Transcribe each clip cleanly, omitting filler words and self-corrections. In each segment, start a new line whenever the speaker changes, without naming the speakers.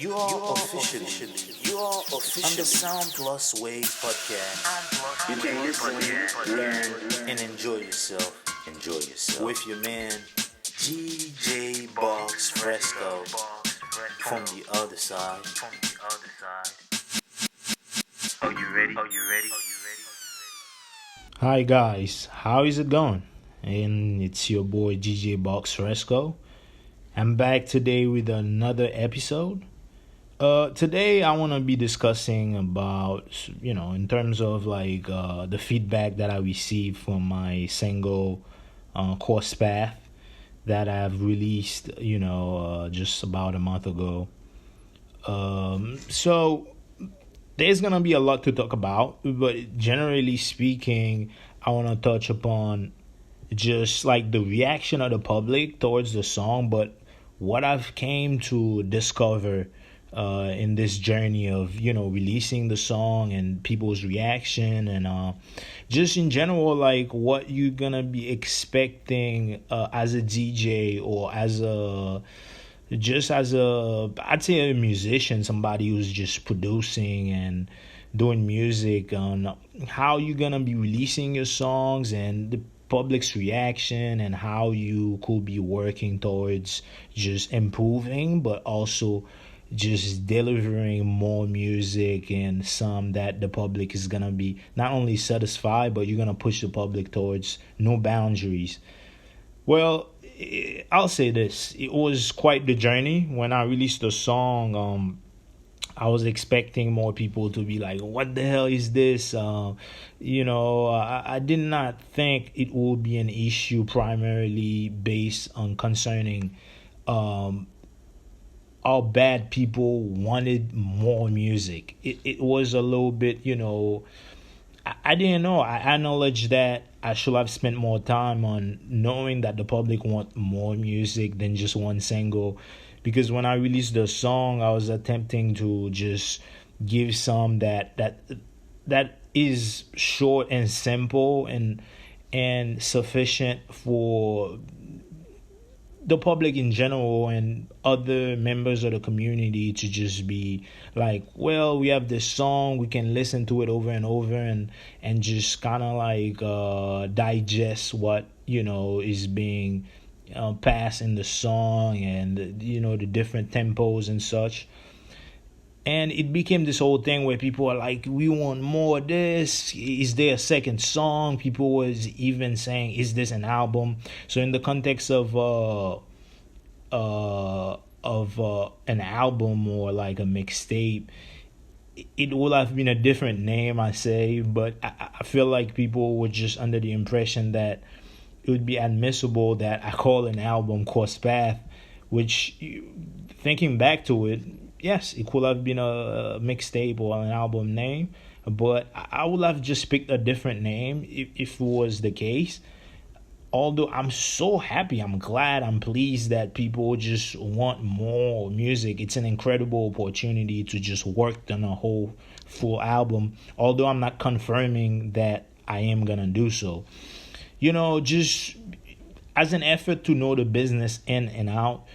You are officially on the Sound Plus Wave podcast.
You can listen, learn,
And enjoy yourself. With your man DJ Boks Fresco from the other side. Are you ready?
Hi guys, how is it going? And it's your boy DJ Boks Fresco. I'm back today with another episode. Today I want to be discussing about, in terms of the feedback that I received from my single course path that I've released, just about a month ago. So there's gonna be a lot to talk about, but generally speaking, I want to touch upon just like the reaction of the public towards the song, but what I've came to discover in this journey of releasing the song and people's reaction and just in general, like what you're gonna be expecting as a DJ or as a I'd say a musician, somebody who's just producing and doing music, on how you're gonna be releasing your songs and the public's reaction and how you could be working towards just improving, but also just delivering more music and some that the public is gonna be not only satisfied, but you're gonna push the public towards no boundaries. Well, I'll say this: it was quite the journey. When I released the song, I was expecting more people to be like, "What the hell is this?" I did not think it would be an issue primarily based on concerning how bad people wanted more music. It was a little bit, I didn't know. I acknowledge that I should have spent more time on knowing that the public want more music than just one single. Because when I released the song, I was attempting to just give some that is short and simple and sufficient for the public in general and other members of the community to just be like, well, we have this song, we can listen to it over and over and just kind of digest what is being passed in the song and the different tempos and such. And it became this whole thing where people are like, we want more of this. Is there a second song? People was even saying, is this an album? So in the context of an album or like a mixtape, it would have been a different name, I say. But I feel like people were just under the impression that it would be admissible that I call an album Course Path, which, thinking back to it, yes, it could have been a mixtape or an album name, but I would have just picked a different name if it was the case. Although I'm so happy, I'm glad, I'm pleased that people just want more music. It's an incredible opportunity to just work on a whole full album, although I'm not confirming that I am going to do so. Just as an effort to know the business in and out,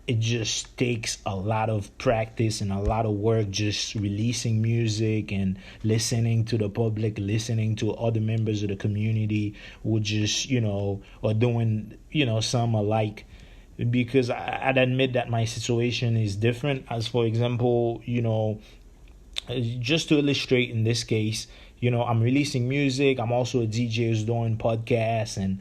it just takes a lot of practice and a lot of work just releasing music and listening to the public, listening to other members of the community who just, are doing, some alike. Because I'd admit that my situation is different. As for example, just to illustrate in this case, I'm releasing music. I'm also a DJ who's doing podcasts and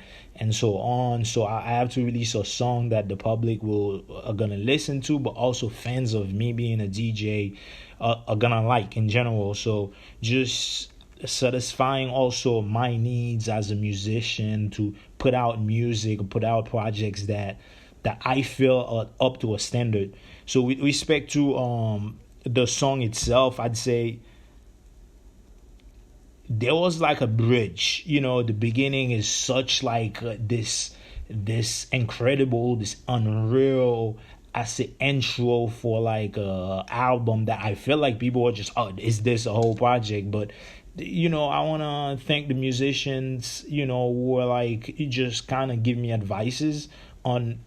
so on. So I have to release a song that the public are gonna listen to, but also fans of me being a DJ are gonna like in general. So just satisfying also my needs as a musician to put out music, put out projects that I feel are up to a standard. So with respect to the song itself, I'd say there was like a bridge. The beginning is such like this incredible, this unreal as an intro for like a album that I feel like people are just, oh, is this a whole project? But I want to thank the musicians, who were like just kind of give me advices on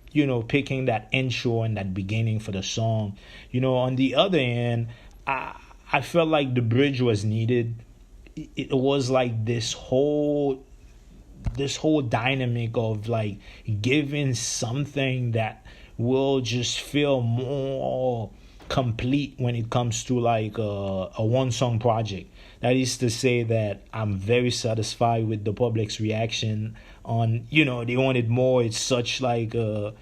picking that intro and that beginning for the song. On the other end, I felt like the bridge was needed. It was like this whole dynamic of like giving something that will just feel more complete when it comes to like a one song project. That is to say that I'm very satisfied with the public's reaction on, they wanted more. It's such like a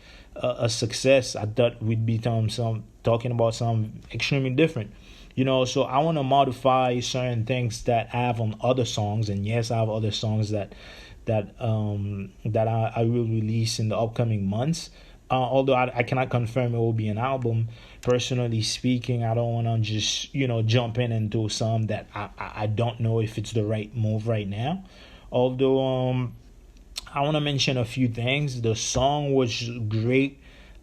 success. I thought we'd be talking about something extremely different. So I want to modify certain things that I have on other songs, and yes, I have other songs that I will release in the upcoming months. Although I cannot confirm it will be an album. Personally speaking, I don't want to just jump in into some that I don't know if it's the right move right now. Although I want to mention a few things. The song was great.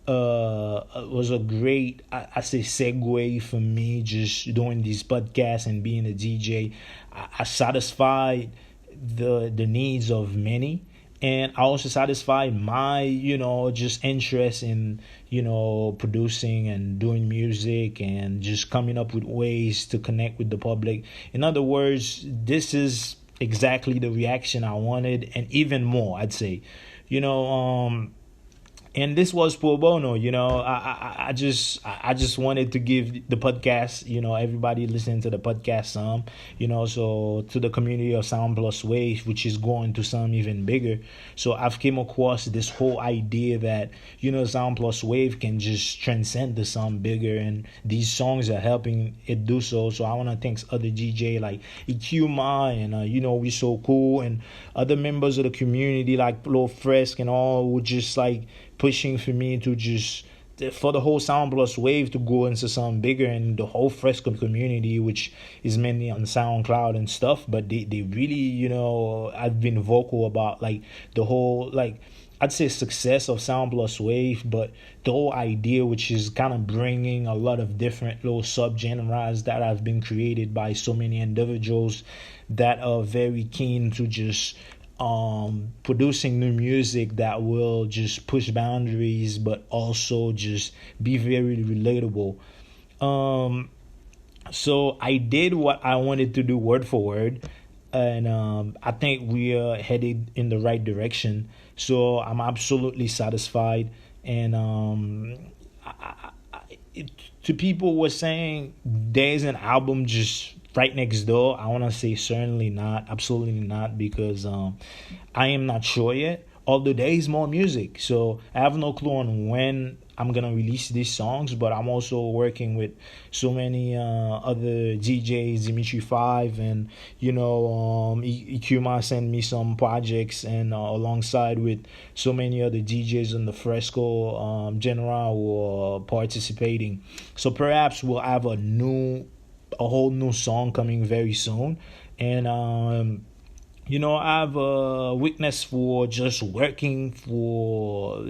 Was a great I say segue for me, just doing these podcasts and being a DJ. I satisfied the needs of many, and I also satisfy my just interest in producing and doing music and just coming up with ways to connect with the public. In other words, this is exactly the reaction I wanted, and even more, I'd say. And this was pro bono. I just wanted to give the podcast, everybody listening to the podcast some, so to the community of Sound Plus Wave, which is going to some even bigger. So I've came across this whole idea that Sound Plus Wave can just transcend to some bigger, and these songs are helping it do so. So I want to thank other DJ like EQMA and We So Cool, and other members of the community like Flo Fresk and all, who just like pushing for me to just for the whole Sound Plus Wave to go into something bigger, and the whole Fresco community, which is mainly on SoundCloud and stuff. But they really, I've been vocal about like the whole, like, I'd say success of Sound Plus Wave, but the whole idea, which is kind of bringing a lot of different little subgenres that have been created by so many individuals that are very keen to just producing new music that will just push boundaries, but also just be very relatable. So I did what I wanted to do word for word, and I think we are headed in the right direction. So I'm absolutely satisfied. And to people who were saying there's an album just right next door, I want to say certainly not, absolutely not, because I am not sure yet. Although there is more music, so I have no clue on when I'm gonna release these songs. But I'm also working with so many other DJs, Dimitri 5, and Ikuma sent me some projects, and alongside with so many other DJs in the Fresco genre who are participating. So perhaps we'll have a whole new song coming very soon. And I have a weakness for just working for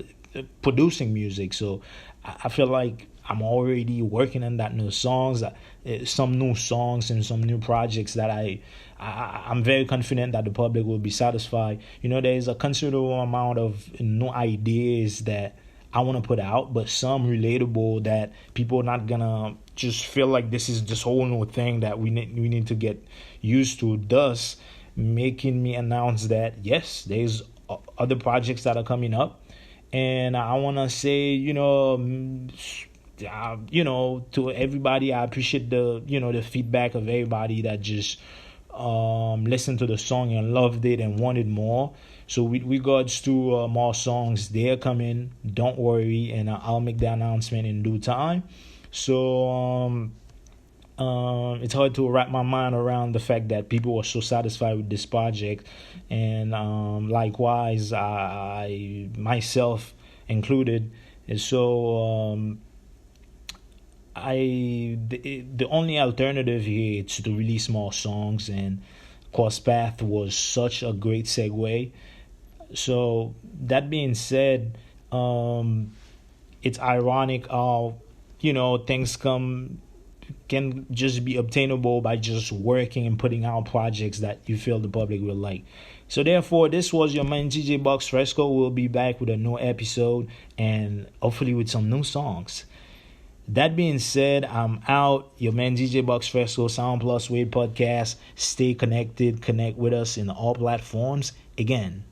producing music, so I feel like I'm already working on that new songs, some new songs and some new projects that I'm very confident that the public will be satisfied. There's a considerable amount of new ideas that I want to put out, but some relatable that people are not gonna just feel like this is this whole new thing that we need to get used to. Thus, making me announce that yes, there's other projects that are coming up, and I want to say, to everybody, I appreciate the feedback of everybody that just listened to the song and loved it and wanted more. So with regards to more songs, they're coming. Don't worry, and I'll make the announcement in due time. So it's hard to wrap my mind around the fact that people are so satisfied with this project, and likewise, I myself included. And so the only alternative here is to release more songs, and Cross Path was such a great segue. So that being said, it's ironic how things can just be obtainable by just working and putting out projects that you feel the public will like. So therefore, this was your man DJ Boks Fresco. We'll be back with a new episode and hopefully with some new songs. That being said, I'm out. Your man DJ Boks Fresco, Sound Plus Wave podcast. Stay connected. Connect with us in all platforms. Again,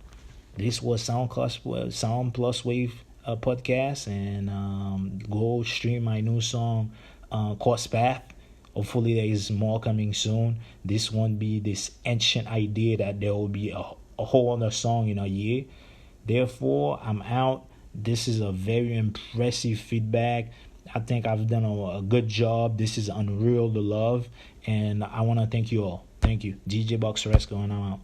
this was Sound Plus Wave podcast, and go stream my new song, Course Path. Hopefully there is more coming soon. This won't be this ancient idea that there will be a whole other song in a year. Therefore, I'm out. This is a very impressive feedback. I think I've done a good job. This is unreal to love. And I want to thank you all. Thank you. DJ Boks Fresco, and I'm out.